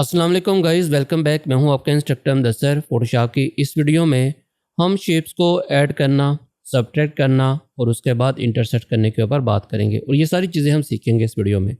अस्सलाम वालेकुम guys, welcome back. मैं हूं आपका इंस्ट्रक्टर मुदस्सर। फोटोशॉप की इस वीडियो में हम शेप्स को ऐड करना, सब्ट्रैक्ट करना और उसके बाद इंटरसेक्ट करने के ऊपर बात करेंगे और ये सारी चीज़ें हम सीखेंगे इस वीडियो में।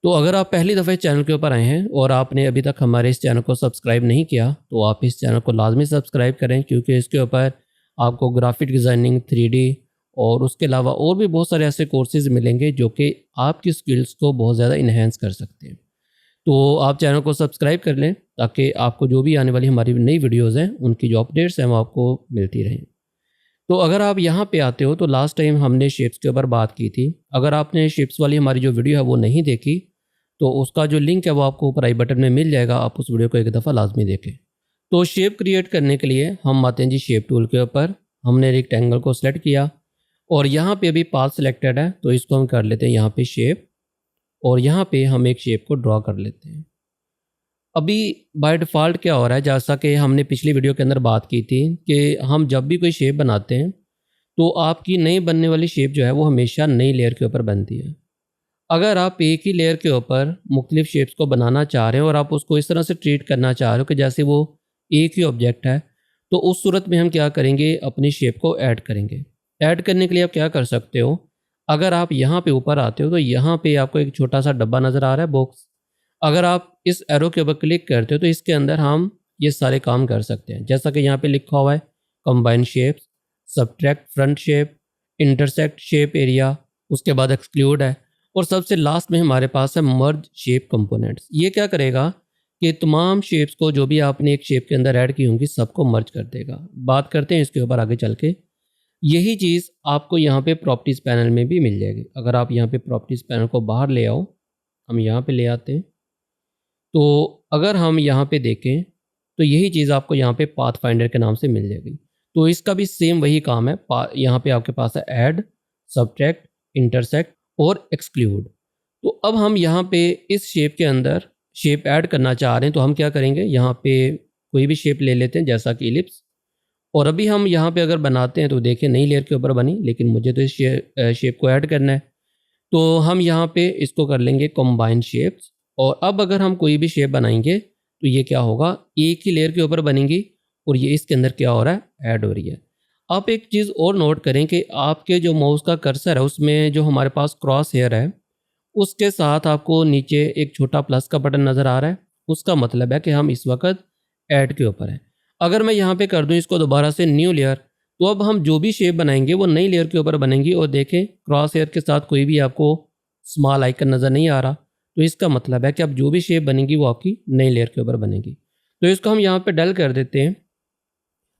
तो अगर आप पहली दफ़ा इस चैनल के ऊपर आए हैं और आपने अभी तक हमारे इस चैनल को सब्सक्राइब नहीं किया तो आप इस चैनल को लाजमी सब्सक्राइब करें, क्योंकि इसके ऊपर आपको ग्राफिक डिज़ाइनिंग, 3D और उसके अलावा और भी बहुत सारे ऐसे कोर्सेज़ मिलेंगे जो कि आपकी स्किल्स को बहुत ज़्यादा इन्हेंस कर सकते हैं। तो आप चैनल को सब्सक्राइब कर लें ताकि आपको जो भी आने वाली हमारी नई वीडियोज़ हैं उनकी जो अपडेट्स हैं वो आपको मिलती रहें। तो अगर आप यहाँ पे आते हो तो लास्ट टाइम हमने शेप्स के ऊपर बात की थी। अगर आपने शेप्स वाली हमारी जो वीडियो है वो नहीं देखी तो उसका जो लिंक है वो आपको ऊपर आई बटन में मिल जाएगा, आप उस वीडियो को एक दफ़ा लाजमी देखें। तो शेप क्रिएट करने के लिए हम आते हैं जी शेप टूल के ऊपर। हमने रेक्टेंगल को सिलेक्ट किया और यहाँ पे अभी पाथ सिलेक्टेड है तो इसको हम कर लेते हैं यहाँ पे शेप, और यहाँ पे हम एक शेप को ड्रॉ कर लेते हैं। अभी बाय डिफ़ॉल्ट क्या हो रहा है, जैसा कि हमने पिछली वीडियो के अंदर बात की थी कि हम जब भी कोई शेप बनाते हैं तो आपकी नई बनने वाली शेप जो है वो हमेशा नई लेयर के ऊपर बनती है। अगर आप एक ही लेयर के ऊपर मुख्तलिफ शेप्स को बनाना चाह रहे हैं और आप उसको इस तरह से ट्रीट करना चाह रहे हो कि जैसे वो एक ही ऑब्जेक्ट है, तो उस सूरत में हम क्या करेंगे, अपनी शेप को ऐड करेंगे। ऐड करने के लिए आप क्या कर सकते हो, अगर आप यहाँ पे ऊपर आते हो तो यहाँ पे आपको एक छोटा सा डब्बा नज़र आ रहा है, बॉक्स। अगर आप इस एरो के ऊपर क्लिक करते हो तो इसके अंदर हम ये सारे काम कर सकते हैं, जैसा कि यहाँ पे लिखा हुआ है combine shapes, subtract front shape, intersect shape area, उसके बाद एक्सक्लूड है और सबसे लास्ट में हमारे पास है मर्ज शेप कंपोनेंट्स। ये क्या करेगा कि तमाम शेप्स को जो भी आपने एक शेप के अंदर ऐड की होंगी सबको मर्ज कर देगा। बात करते हैं इसके ऊपर आगे चल के। यही चीज़ आपको यहाँ पे प्रॉपर्टीज़ पैनल में भी मिल जाएगी। अगर आप यहाँ पे प्रॉपर्टीज़ पैनल को बाहर ले आओ, हम यहाँ पे ले आते हैं, तो अगर हम यहाँ पे देखें तो यही चीज़ आपको यहाँ पे पाथ फाइंडर के नाम से मिल जाएगी। तो इसका भी सेम वही काम है। यहाँ पे आपके पास है ऐड, सब्ट्रैक्ट, इंटरसेक्ट और एक्सक्लूड। तो अब हम यहाँ पे इस शेप के अंदर शेप ऐड करना चाह रहे हैं तो हम क्या करेंगे, यहाँ पे कोई भी शेप ले लेते हैं जैसा कि इलिप्स, और अभी हम यहाँ पे अगर बनाते हैं तो देखिए नई लेयर के ऊपर बनी, लेकिन मुझे तो इस शेप को ऐड करना है तो हम यहाँ पे इसको कर लेंगे कंबाइन शेप्स। और अब अगर हम कोई भी शेप बनाएंगे तो ये क्या होगा, एक ही लेयर के ऊपर बनेंगी और ये इसके अंदर क्या हो रहा है, ऐड हो रही है। आप एक चीज़ और नोट करें कि आपके जो माउस का कर्सर है उसमें जो हमारे पास क्रॉस हेयर है उसके साथ आपको नीचे एक छोटा प्लस का बटन नज़र आ रहा है, उसका मतलब है कि हम इस वक्त ऐड के ऊपर हैं। अगर मैं यहाँ पे कर दूँ इसको दोबारा से न्यू लेयर, तो अब हम जो भी शेप बनाएंगे वो नई लेयर के ऊपर बनेंगी और देखें क्रॉस हेयर के साथ कोई भी आपको स्मॉल आइकन नज़र नहीं आ रहा, तो इसका मतलब है कि अब जो भी शेप बनेगी वो आपकी नई लेयर के ऊपर बनेगी। तो इसको हम यहाँ पे डल कर देते हैं।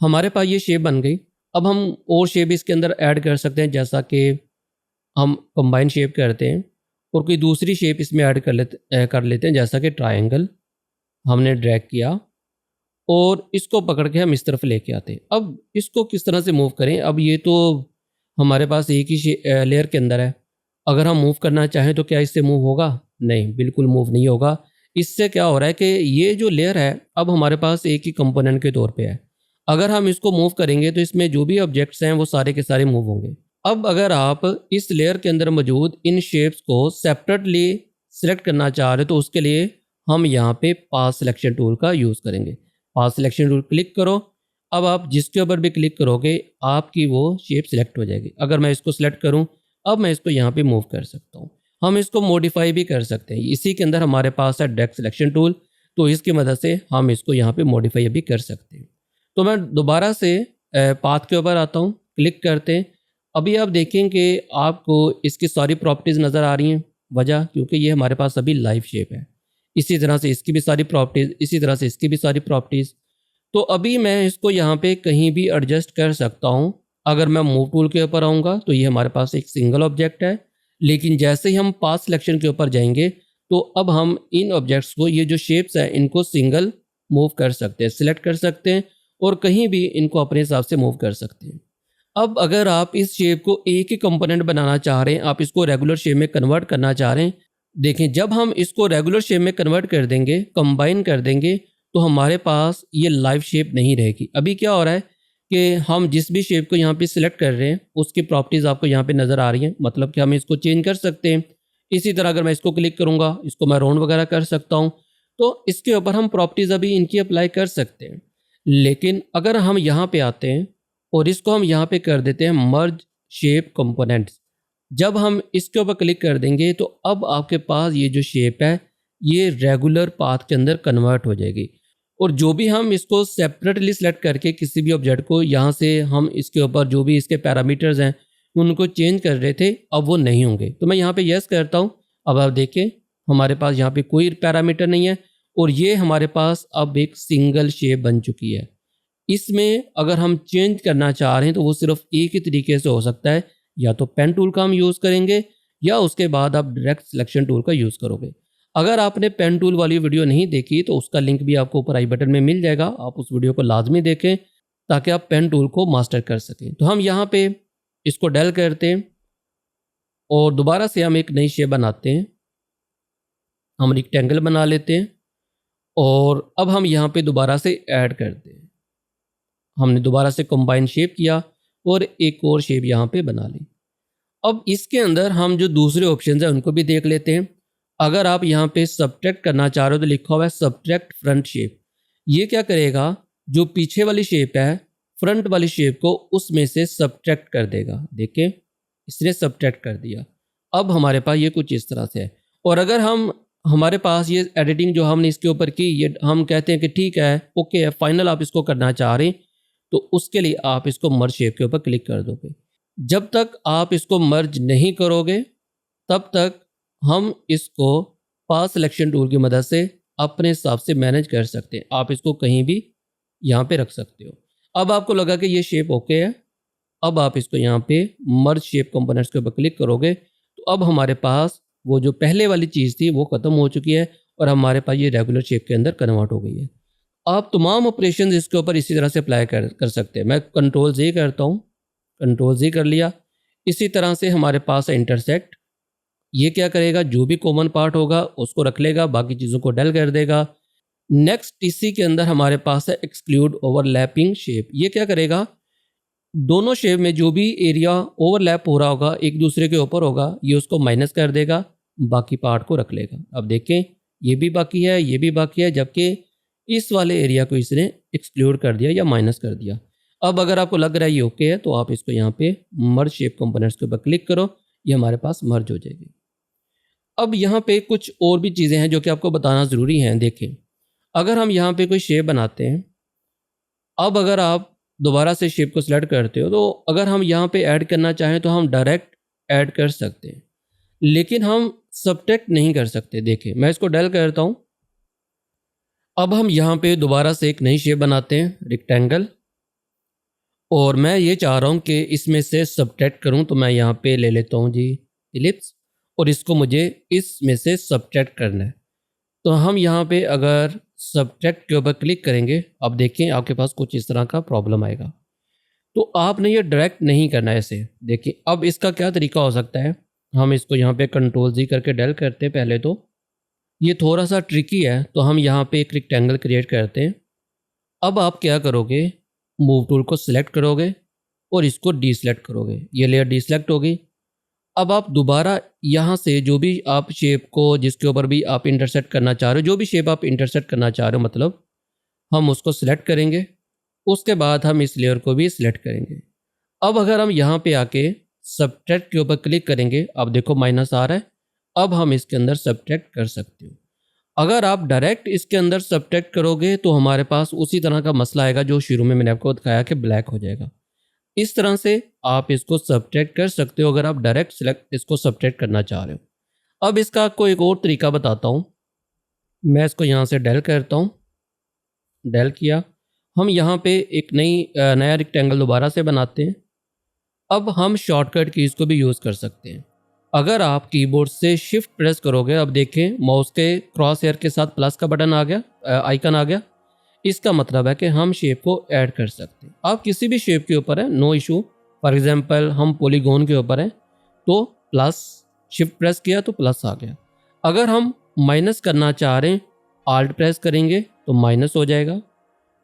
हमारे पास ये शेप बन गई। अब हम और शेप इसके अंदर ऐड कर सकते हैं, जैसा कि हम कंबाइन शेप करते हैं और कोई दूसरी शेप इसमें ऐड कर लेते हैं, जैसा कि ट्रायंगल हमने ड्रैग किया और इसको पकड़ के हम इस तरफ लेके आते हैं। अब इसको किस तरह से मूव करें, अब ये तो हमारे पास एक ही लेयर के अंदर है, अगर हम मूव करना चाहें तो क्या इससे मूव होगा? नहीं, बिल्कुल मूव नहीं होगा। इससे क्या हो रहा है कि ये जो लेयर है अब हमारे पास एक ही कंपोनेंट के तौर पे है। अगर हम इसको मूव करेंगे तो इसमें जो भी ऑब्जेक्ट्स हैं वो सारे के सारे मूव होंगे। अब अगर आप इस लेयर के अंदर मौजूद इन शेप्स को सेपरेटली सिलेक्ट करना चाह रहे हो तो उसके लिए हम यहाँ पे पाथ सिलेक्शन टूल का यूज़ करेंगे। पाथ सिलेक्शन टूल क्लिक करो। अब आप जिसके ऊपर भी क्लिक करोगे आपकी वो शेप सिलेक्ट हो जाएगी। अगर मैं इसको सिलेक्ट करूँ, अब मैं इसको यहाँ पे मूव कर सकता हूँ। हम इसको मॉडिफाई भी कर सकते हैं। इसी के अंदर हमारे पास है डायरेक्ट सिलेक्शन टूल, तो इसकी मदद से हम इसको यहाँ पे मॉडिफाई भी कर सकते हैं। तो मैं दोबारा से पाथ के ऊपर आता हूँ, क्लिक करते हैं। अभी आप देखें कि आपको इसकी सारी प्रॉपर्टीज़ नज़र आ रही हैं। वजह क्योंकि ये हमारे पास अभी लाइव शेप है। इसी तरह से इसकी भी सारी प्रॉपर्टीज़, इसी तरह से इसकी भी सारी प्रॉपर्टीज़। तो अभी मैं इसको यहाँ पे कहीं भी एडजस्ट कर सकता हूँ। अगर मैं मूव टूल के ऊपर आऊँगा तो ये हमारे पास एक सिंगल ऑब्जेक्ट है, लेकिन जैसे ही हम पाथ सिलेक्शन के ऊपर जाएंगे तो अब हम इन ऑब्जेक्ट्स को, ये जो शेप्स हैं, इनको सिंगल मूव कर सकते हैं, सिलेक्ट कर सकते हैं और कहीं भी इनको अपने हिसाब से मूव कर सकते हैं। अब अगर आप इस शेप को एक ही कंपोनेंट बनाना चाह रहे हैं, आप इसको रेगुलर शेप में कन्वर्ट करना चाह रहे हैं, देखें जब हम इसको रेगुलर शेप में कन्वर्ट कर देंगे, कंबाइन कर देंगे, तो हमारे पास ये लाइव शेप नहीं रहेगी। अभी क्या हो रहा है कि हम जिस भी शेप को यहाँ पे सिलेक्ट कर रहे हैं उसकी प्रॉपर्टीज़ आपको यहाँ पे नज़र आ रही हैं, मतलब कि हम इसको चेंज कर सकते हैं। इसी तरह अगर मैं इसको क्लिक करूँगा, इसको मैं राउंड वगैरह कर सकता हूँ। तो इसके ऊपर हम प्रॉपर्टीज़ अभी इनकी अप्लाई कर सकते हैं। लेकिन अगर हम यहाँ पे आते हैं और इसको हम यहाँ पे कर देते हैं मर्ज शेप कंपोनेंट्स, जब हम इसके ऊपर क्लिक कर देंगे तो अब आपके पास ये जो शेप है ये रेगुलर पाथ के अंदर कन्वर्ट हो जाएगी। और जो भी हम इसको सेपरेटली सेलेक्ट करके किसी भी ऑब्जेक्ट को यहाँ से हम इसके ऊपर जो भी इसके पैरामीटर्स हैं उनको चेंज कर रहे थे, अब वो नहीं होंगे। तो मैं यहाँ पे यस करता हूँ। अब आप देखें हमारे पास यहाँ पे कोई पैरामीटर नहीं है और ये हमारे पास अब एक सिंगल शेप बन चुकी है। इसमें अगर हम चेंज करना चाह रहे हैं तो वो सिर्फ एक ही तरीके से हो सकता है, या तो पेन टूल का हम यूज़ करेंगे या उसके बाद आप डायरेक्ट सिलेक्शन टूल का यूज़ करोगे। अगर आपने पेन टूल वाली वीडियो नहीं देखी तो उसका लिंक भी आपको ऊपर आई बटन में मिल जाएगा, आप उस वीडियो को लाजमी देखें ताकि आप पेन टूल को मास्टर कर सकें। तो हम यहाँ पे इसको डेल करते हैं और दोबारा से हम एक नई शेप बनाते हैं। हम रेक्टेंगल बना लेते हैं और अब हम यहाँ पे दोबारा से ऐड करते हैं। हमने दोबारा से कंबाइन शेप किया और एक और शेप यहाँ पे बना ली। अब इसके अंदर हम जो दूसरे ऑप्शन हैं उनको भी देख लेते हैं। अगर आप यहाँ पे सब्ट्रैक्ट करना चाह रहे हो तो लिखा हुआ है सब्ट्रैक्ट फ्रंट शेप। ये क्या करेगा, जो पीछे वाली शेप है फ्रंट वाली शेप को उसमें से सब्ट्रैक्ट कर देगा। देखें इसने सब्ट्रैक्ट कर दिया। अब हमारे पास ये कुछ इस तरह से है। और अगर हमारे पास ये एडिटिंग जो हमने इसके ऊपर की, ये हम कहते हैं कि ठीक है ओके है फाइनल, आप इसको करना चाह रहे हैं तो उसके लिए आप इसको मर्ज शेप के ऊपर क्लिक कर दोगे। जब तक आप इसको मर्ज नहीं करोगे तब तक हम इसको पाथ सिलेक्शन टूल की मदद से अपने हिसाब से मैनेज कर सकते हैं। आप इसको कहीं भी यहाँ पे रख सकते हो। अब आपको लगा कि ये शेप ओके है, अब आप इसको यहाँ पे मर्ज शेप कंपोनेंट्स के ऊपर क्लिक करोगे तो अब हमारे पास वो जो पहले वाली चीज़ थी वो ख़त्म हो चुकी है और हमारे पास ये रेगुलर शेप के अंदर कन्वर्ट हो गई है। आप तमाम ऑपरेशन इसके ऊपर इसी तरह से अप्लाई कर सकते हैं। मैं कंट्रोल Z करता हूँ, कंट्रोल Z कर लिया। इसी तरह से हमारे पास है इंटरसेक्ट। ये क्या करेगा, जो भी कॉमन पार्ट होगा उसको रख लेगा, बाकी चीज़ों को डल कर देगा। नेक्स्ट इसी के अंदर हमारे पास है एक्सक्लूड ओवरलैपिंग शेप। ये क्या करेगा, दोनों शेप में जो भी एरिया ओवरलैप हो रहा होगा एक दूसरे के ऊपर होगा, ये उसको माइनस कर देगा, बाकी पार्ट को रख लेगा। अब देखें ये भी बाकी है, ये भी बाकी है, जबकि इस वाले एरिया को इसने एक्सक्लूड कर दिया या माइनस कर दिया। अब अगर आपको लग रहा है ये ओके है तो आप इसको यहाँ पे मर्ज शेप कंपोनेंट्स के ऊपर क्लिक करो, ये हमारे पास मर्ज हो जाएगी। अब यहाँ पे कुछ और भी चीज़ें हैं जो कि आपको बताना ज़रूरी हैं। देखें अगर हम यहाँ पे कोई शेप बनाते हैं, अब अगर आप दोबारा से शेप को सिलेक्ट करते हो तो अगर हम यहाँ पे ऐड करना चाहें तो हम डायरेक्ट ऐड कर सकते हैं, लेकिन हम सब्ट्रैक्ट नहीं कर सकते। देखिए मैं इसको डेल करता हूँ। अब हम यहाँ पे दोबारा से एक नई शेप बनाते हैं रेक्टेंगल, और मैं ये चाह रहा हूँ कि इसमें से सब्ट्रैक्ट करूँ तो मैं यहाँ पे ले लेता हूँ जी इलिप्स, और इसको मुझे इसमें से सब्ट्रैक्ट करना है। तो हम यहाँ पे अगर सब्ट्रैक्ट के ऊपर क्लिक करेंगे, अब देखें आपके पास कुछ इस तरह का प्रॉब्लम आएगा। तो आपने ये डायरेक्ट नहीं करना है ऐसे। देखिए अब इसका क्या तरीका हो सकता है, हम इसको यहाँ पे कंट्रोल Z करके डेल करते हैं। पहले तो ये थोड़ा सा ट्रिकी है, तो हम यहाँ पे एक रेक्टेंगल क्रिएट करते हैं। अब आप क्या करोगे, मूव टूल को सिलेक्ट करोगे और इसको डीसेलेक्ट करोगे, ये लेयर डीसेलेक्ट होगी। अब आप दोबारा यहाँ से जो भी आप शेप को जिसके ऊपर भी आप इंटरसेक्ट करना चाह रहे हो, जो भी शेप आप इंटरसेक्ट करना चाह रहे हो मतलब, हम उसको सिलेक्ट करेंगे। उसके बाद हम इस लेयर को भी सिलेक्ट करेंगे। अब अगर हम यहाँ पे आके सब्ट्रैक्ट के ऊपर क्लिक करेंगे, अब देखो माइनस आ रहा है। अब हम इसके अंदर सब्ट्रैक्ट कर सकते हो। अगर आप डायरेक्ट इसके अंदर सब्ट्रैक्ट करोगे तो हमारे पास उसी तरह का मसला आएगा जो शुरू में मैंने आपको दिखाया कि ब्लैक हो जाएगा। इस तरह से आप इसको सब्ट्रैक्ट कर सकते हो अगर आप डायरेक्ट सिलेक्ट इसको सब्ट्रैक्ट करना चाह रहे हो। अब इसका आपको एक और तरीका बताता हूँ। मैं इसको यहाँ से डेल करता हूँ, डेल किया। हम यहाँ पे एक नया रेक्टेंगल दोबारा से बनाते हैं। अब हम शॉर्टकट कीज़ को भी यूज़ कर सकते हैं। अगर आप कीबोर्ड से शिफ्ट प्रेस करोगे, अब देखें माउस के क्रॉस हेयर के साथ प्लस का बटन आ गया, आइकन आ गया। इसका मतलब है कि हम शेप को ऐड कर सकते हैं। आप किसी भी शेप के ऊपर है, नो इशू। फॉर एग्जांपल हम पॉलीगॉन के ऊपर हैं तो प्लस, शिफ्ट प्रेस किया तो प्लस आ गया। अगर हम माइनस करना चाह रहे हैं, आल्ट प्रेस करेंगे तो माइनस हो जाएगा।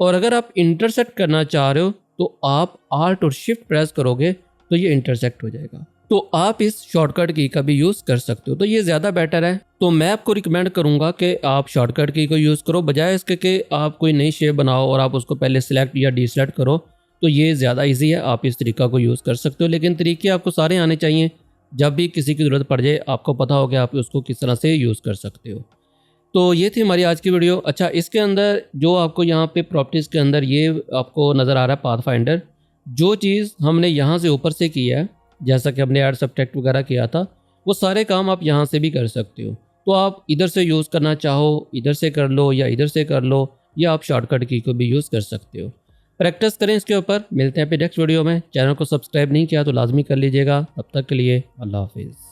और अगर आप इंटरसेक्ट करना चाह रहे हो तो आप आल्ट और शिफ्ट प्रेस करोगे तो ये इंटरसेक्ट हो जाएगा। तो आप इस शॉर्टकट की का भी यूज़ कर सकते हो, तो ये ज़्यादा बेटर है। तो मैं आपको रिकमेंड करूँगा कि आप शॉर्टकट की को यूज़ करो, बजाय इसके कि आप कोई नई शेप बनाओ और आप उसको पहले सिलेक्ट या डीसेलेक्ट करो। तो ये ज़्यादा इजी है, आप इस तरीका को यूज़ कर सकते हो, लेकिन तरीके आपको सारे आने चाहिए। जब भी किसी की ज़रूरत पड़ जाए आपको पता हो कि आप उसको किस तरह से यूज़ कर सकते हो। तो ये थी हमारी आज की वीडियो। अच्छा, इसके अंदर जो आपको यहाँ पे प्रॉपर्टीज़ के अंदर ये आपको नज़र आ रहा है पाथ फाइंडर, जो चीज़ हमने यहाँ से ऊपर से किया है, जैसा कि हमने ऐड सब्ट्रैक्ट वगैरह किया था, वो सारे काम आप यहाँ से भी कर सकते हो। तो आप इधर से यूज़ करना चाहो इधर से कर लो या इधर से कर लो, या आप शॉर्टकट की को भी यूज़ कर सकते हो। प्रैक्टिस करें इसके ऊपर। मिलते हैं फिर नेक्स्ट वीडियो में। चैनल को सब्सक्राइब नहीं किया तो लाजमी कर लीजिएगा। तब तक के लिए अल्लाह हाफिज़।